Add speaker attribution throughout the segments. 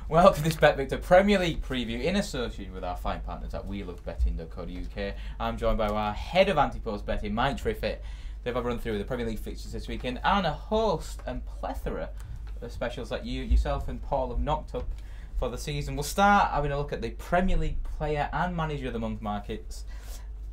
Speaker 1: Welcome to this BetVictor Premier League preview in association with our fine partners at welovebetting.co.uk. I'm joined by our head of anti-post betting, Mike Triffitt. They've run through the Premier League fixtures this weekend and a host and plethora of specials that yourself and Paul have knocked up for the season. We'll start having a look at the Premier League Player and Manager of the Month markets.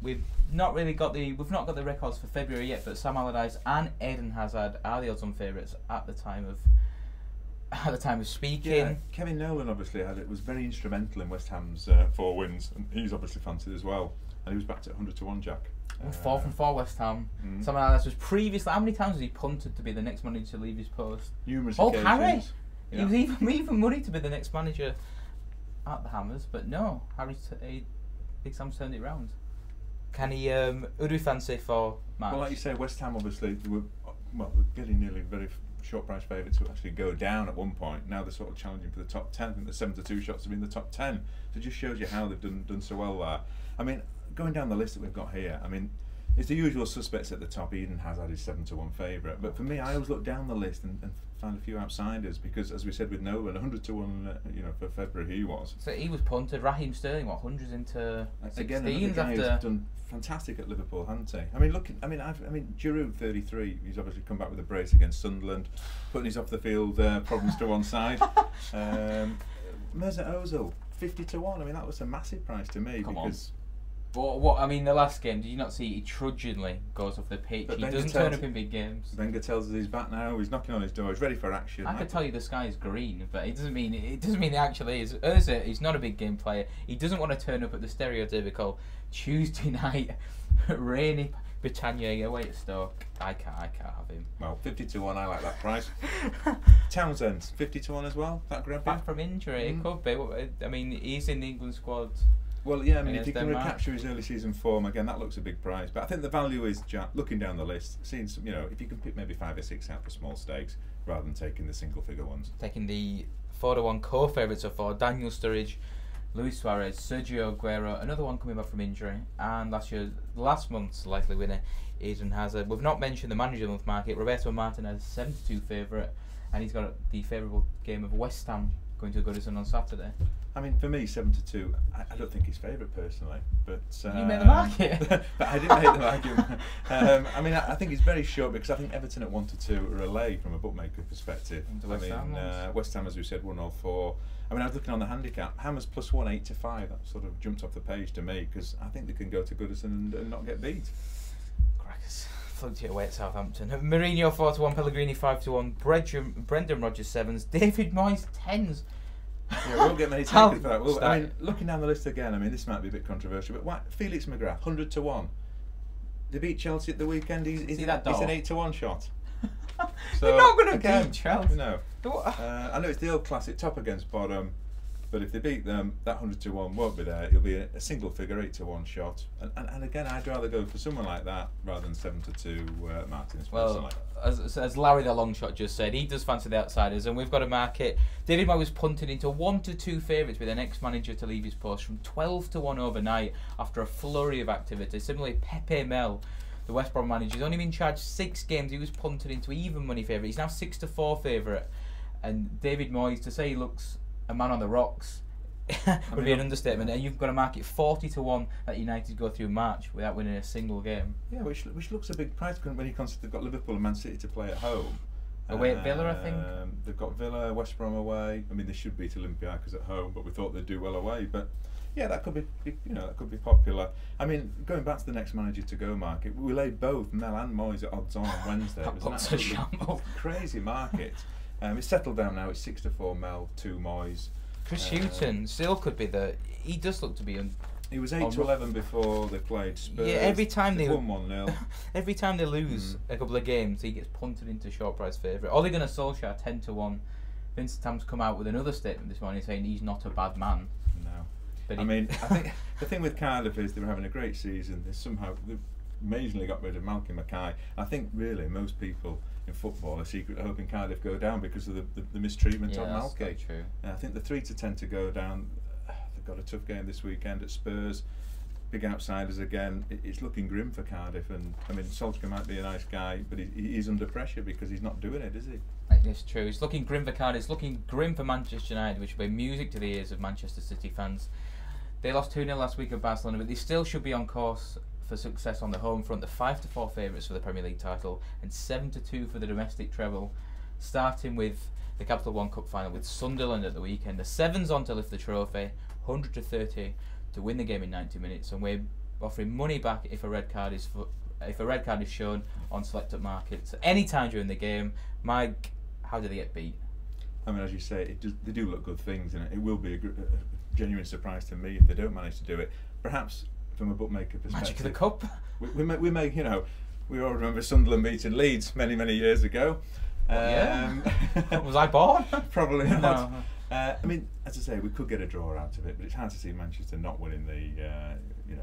Speaker 1: We've not got the records for February yet, but Sam Allardyce and Eden Hazard are the odds-on favourites at the time of speaking.
Speaker 2: Yeah, Kevin Nolan obviously was very instrumental in West Ham's 4 wins, and he's obviously fancied as well. And he was backed at 100-1, Jack.
Speaker 1: 4 from 4 West Ham. Sam Allardyce was previously. How many times was he punted to be the next manager to leave his post?
Speaker 2: Numerous
Speaker 1: occasions.
Speaker 2: Harry.
Speaker 1: Yeah. He was even money to be the next manager at the Hammers, but no, Big Sam's turned it round. Can he? Who do we fancy for March?
Speaker 2: Well, like you say, West Ham obviously they were getting nearly very short price favourite to actually go down at one point. Now they're sort of challenging for the top 10. I think the 7-2 shots have been in the top 10. So it just shows you how they've done so well there. I mean, going down the list that we've got here, I mean, it's the usual suspects at the top. Eden Hazard is 7-1 favourite, but for me, I always look down the list and find a few outsiders because, as we said with Nolan, 100-1, for February he was.
Speaker 1: So he was punted. Raheem Sterling, what, hundreds into 16s
Speaker 2: again, another guy who's done fantastic at Liverpool, hasn't he? I mean, Giroud 33. He's obviously come back with a brace against Sunderland, putting his off the field problems to one side. Mesut Ozil 50-1. I mean, that was a massive price to me because.
Speaker 1: What I mean, the last game, did you not see he trudgingly goes off the pitch? He doesn't turn up in big games.
Speaker 2: Wenger tells us he's back now. He's knocking on his door. He's ready for action.
Speaker 1: I could tell you the sky is green, but it doesn't mean it actually is. Ozil, he's not a big game player. He doesn't want to turn up at the stereotypical Tuesday night rainy Britannia away at Stoke. I can't have him.
Speaker 2: Well, 50-1. I like that price. Townsend 50-1 as well. That grab
Speaker 1: back from injury, it could be. I mean, he's in the England squad.
Speaker 2: Well, yeah, I mean, if he can recapture his early season form again, that looks a big prize. But I think the value is, Jack, looking down the list, seeing some, if you can pick maybe 5 or 6 out for small stakes rather than taking the single figure ones.
Speaker 1: Taking the 4-1 co-favourites of 4, Daniel Sturridge, Luis Suarez, Sergio Aguero, another one coming back from injury, and last month's likely winner, Eden Hazard. We've not mentioned the manager of the month market. Roberto Martinez, 72 favourite, and he's got the favourable game of West Ham going to Goodison on Saturday.
Speaker 2: I mean, for me, 7-2. I don't think he's favourite personally, but
Speaker 1: you made the market.
Speaker 2: But I didn't make the market. I mean, I think he's very short because I think Everton at 1-2 are a lay from a bookmaker perspective. West Ham, as we said, 1-4. I mean, I was looking on the handicap. Hammers +1, 8-5. That sort of jumped off the page to me because I think they can go to Goodison and not get beat.
Speaker 1: Crackers. Flunked it away at Southampton. Mourinho 4-1, Pellegrini 5-1, Brendan Rodgers 7s, David Moyes 10s.
Speaker 2: Yeah, we won't get many takers for that. I mean, looking down the list again, I mean, this might be a bit controversial, but Felix McGrath 100-1. They beat Chelsea at the weekend. He's an 8-1 shot. So
Speaker 1: they're not going to beat Chelsea.
Speaker 2: No. I know it's the old classic top against bottom, but if they beat them, that 100-1 won't be there. It'll be a single figure 8-1 shot. And again, I'd rather go for someone like that rather than 7-2 Martinez.
Speaker 1: Well, as Larry the long shot just said, he does fancy the outsiders, and we've got a market. David Moyes was punted into 1-2 favourites with the next manager to leave his post from 12-1 overnight after a flurry of activity. Similarly, Pepe Mel, the West Brom manager, he's only been charged 6 games. He was punted into even money favourite. He's now 6-4 favourite, and David Moyes, to say he looks a man on the rocks would be an understatement. And you've got a market 40-1 that United go through March without winning a single game.
Speaker 2: Yeah, which looks a big price when you consider they've got Liverpool and Man City to play at home.
Speaker 1: Away at Villa, I think.
Speaker 2: They've got Villa, West Brom away. I mean, they should beat Olympiacos at home, but we thought they'd do well away. But yeah, that could be that could be popular. I mean, going back to the next manager to go market, we laid both Mel and Moyes at odds on Wednesday. It was an absolutely crazy market. It's settled down now. It's 6-4 Mel, 2 Moyes.
Speaker 1: Chris Hughton still could be he does look to be
Speaker 2: he was 8-11 before they played Spurs.
Speaker 1: Yeah, every time they
Speaker 2: won 1-0.
Speaker 1: Every time they lose a couple of games, he gets punted into short price favourite. Ole Gunnar Solskjaer 10-1. Vincent Tam's come out with another statement this morning saying he's not a bad man.
Speaker 2: No, but I think the thing with Cardiff is they were having a great season. They've amazingly got rid of Malcolm Mackay. I think really most people in football are secretly hoping Cardiff go down because of the mistreatment of Malky.
Speaker 1: True.
Speaker 2: I think the 3-10 to go down. They've got a tough game this weekend at Spurs. Big outsiders again. It's looking grim for Cardiff, and I mean Solskjaer might be a nice guy, but he's under pressure because he's not doing it, is he?
Speaker 1: That is true. It's looking grim for Cardiff. It's looking grim for Manchester United, which will be music to the ears of Manchester City fans. They lost 2-0 last week at Barcelona, but they still should be on course for success on the home front. The 5-4 favourites for the Premier League title and 7-2 for the domestic treble, starting with the Capital One Cup final with Sunderland at the weekend. The Sevens on to lift the trophy, 100-30 to win the game in 90 minutes, and we're offering money back if a red card is shown on selected markets any time during the game. Mike, how did they get beat?
Speaker 2: I mean, as you say, they do look good things, and it will be a genuine surprise to me if they don't manage to do it. Perhaps from a bookmaker perspective,
Speaker 1: Magic of the Cup.
Speaker 2: we may, you know, we all remember Sunderland beating Leeds many years ago.
Speaker 1: Was I born?
Speaker 2: Probably not.
Speaker 1: No.
Speaker 2: I mean, as I say, we could get a draw out of it, but it's hard to see Manchester not winning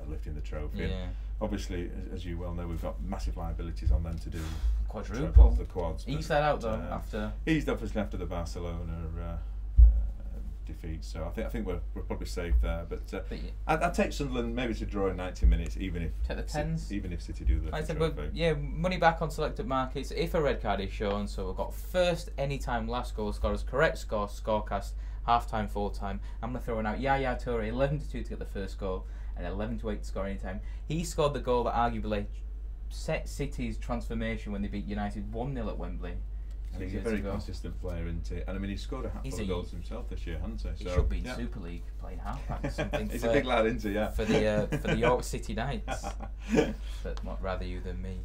Speaker 2: lifting the trophy.
Speaker 1: Yeah.
Speaker 2: And obviously, as you well know, we've got massive liabilities on them to do
Speaker 1: Quadruple.
Speaker 2: The quads.
Speaker 1: Ease that out though after.
Speaker 2: Eased obviously after the Barcelona defeat, so I think we're probably safe there. But I'd take Sunderland maybe to draw in 90 minutes, even if
Speaker 1: take the tens.
Speaker 2: Even if City do the trophy.
Speaker 1: But yeah, money back on selected markets if a red card is shown. So we've got first, anytime, last goal scorers, correct score, scorecast, half time, full time. I'm gonna throw out Yaya Toure, 11-2 to get the first goal and 11-8 to score anytime. He scored the goal that arguably set City's transformation when they beat United 1-0 at Wembley.
Speaker 2: He's a very consistent player, isn't he? And I mean, he's scored a handful of goals himself this year, hasn't he?
Speaker 1: He should be in Super League playing halfback or something.
Speaker 2: He's a big lad, isn't he? Yeah.
Speaker 1: For the York City Knights. But rather you than me.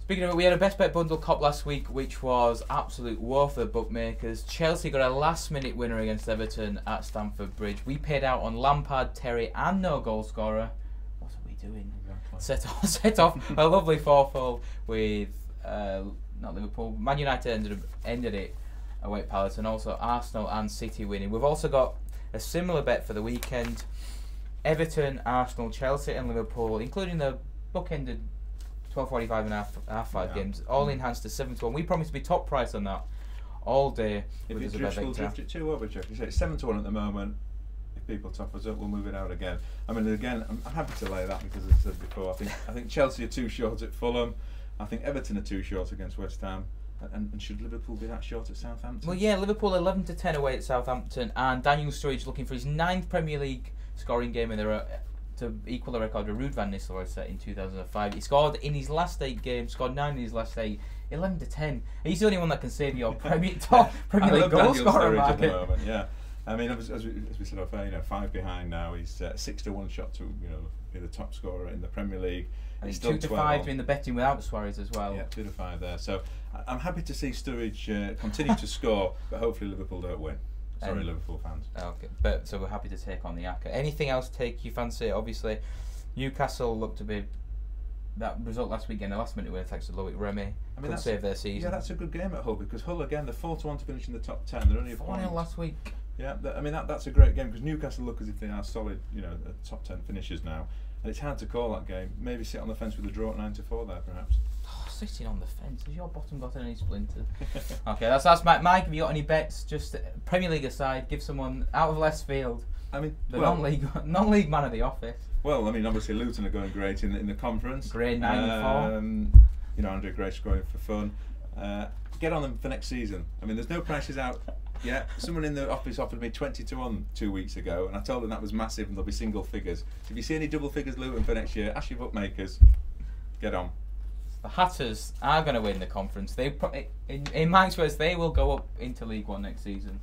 Speaker 1: Speaking of it, we had a best bet bundle cop last week, which was absolute war for the bookmakers. Chelsea got a last-minute winner against Everton at Stamford Bridge. We paid out on Lampard, Terry, and no goal scorer. What are we doing? Exactly. Set off a lovely 4-4 with not Liverpool. Man United ended it away at Palace, and also Arsenal and City winning. We've also got a similar bet for the weekend: Everton, Arsenal, Chelsea, and Liverpool, including the bookended 12:45 and half 5 games, all enhanced to 7-1. We promise to be top price on that all day.
Speaker 2: If it's drift, we'll drift it too over, Jeff. You say it's 7-1 at the moment. If people top us up, we'll move it out again. I mean, again, I'm happy to lay that because, as I said before, I think Chelsea are too short at Fulham. I think Everton are too short against West Ham. And should Liverpool be that short at Southampton?
Speaker 1: Well, yeah, Liverpool 11-10 away at Southampton, and Daniel Sturridge looking for his 9th Premier League scoring game in to equal the record of Ruud van Nistelrooy set in 2005. He scored in his last 8 games, scored 9 in his last 8, 11-10. He's the only one that can save your top Premier League goal scorer market.
Speaker 2: At the moment, yeah. I mean, as we said off air, 5 behind now. He's 6-1 shot to be the top scorer in the Premier League.
Speaker 1: And he's 2-5 doing the betting without Suarez as well.
Speaker 2: Yeah, 2-5 there. So I'm happy to see Sturridge continue to score, but hopefully Liverpool don't win. Sorry, Liverpool fans.
Speaker 1: Okay, so we're happy to take on the Aka. Anything else take you fancy? Obviously, Newcastle looked to be that result last weekend, a last minute winner thanks to Loic Remy. I mean, could save their season.
Speaker 2: Yeah, that's a good game at Hull because Hull again, they're 4-1 to finish in the top 10. They're only a point.
Speaker 1: 4-0 last week.
Speaker 2: Yeah, I mean that's a great game because Newcastle look as if they are solid, top 10 finishers now, and it's hard to call that game. Maybe sit on the fence with a draw at 9-4 there, perhaps.
Speaker 1: Oh, sitting on the fence. Has your bottom got any splinters? Okay, that's Mike. Mike, have you got any bets? Just Premier League aside, give someone out of left field.
Speaker 2: I mean,
Speaker 1: the non-league man of the office.
Speaker 2: Well, I mean, obviously Luton are going great in the conference.
Speaker 1: Gray 9-4.
Speaker 2: Andre Gray scoring for fun. Get on them for next season. I mean, there's no prices out. Yeah, someone in the office offered me 20-1 2 weeks ago, and I told them that was massive and there'll be single figures. So if you see any double figures Luton for next year, ask your bookmakers. Get on.
Speaker 1: The Hatters are going to win the conference. In Mike's words, they will go up into League One next season.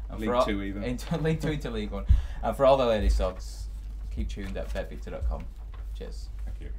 Speaker 1: And
Speaker 2: League Two even.
Speaker 1: League Two into League One. And for all the latest odds, keep tuned at BetVictor.com. Cheers.
Speaker 2: Thank you.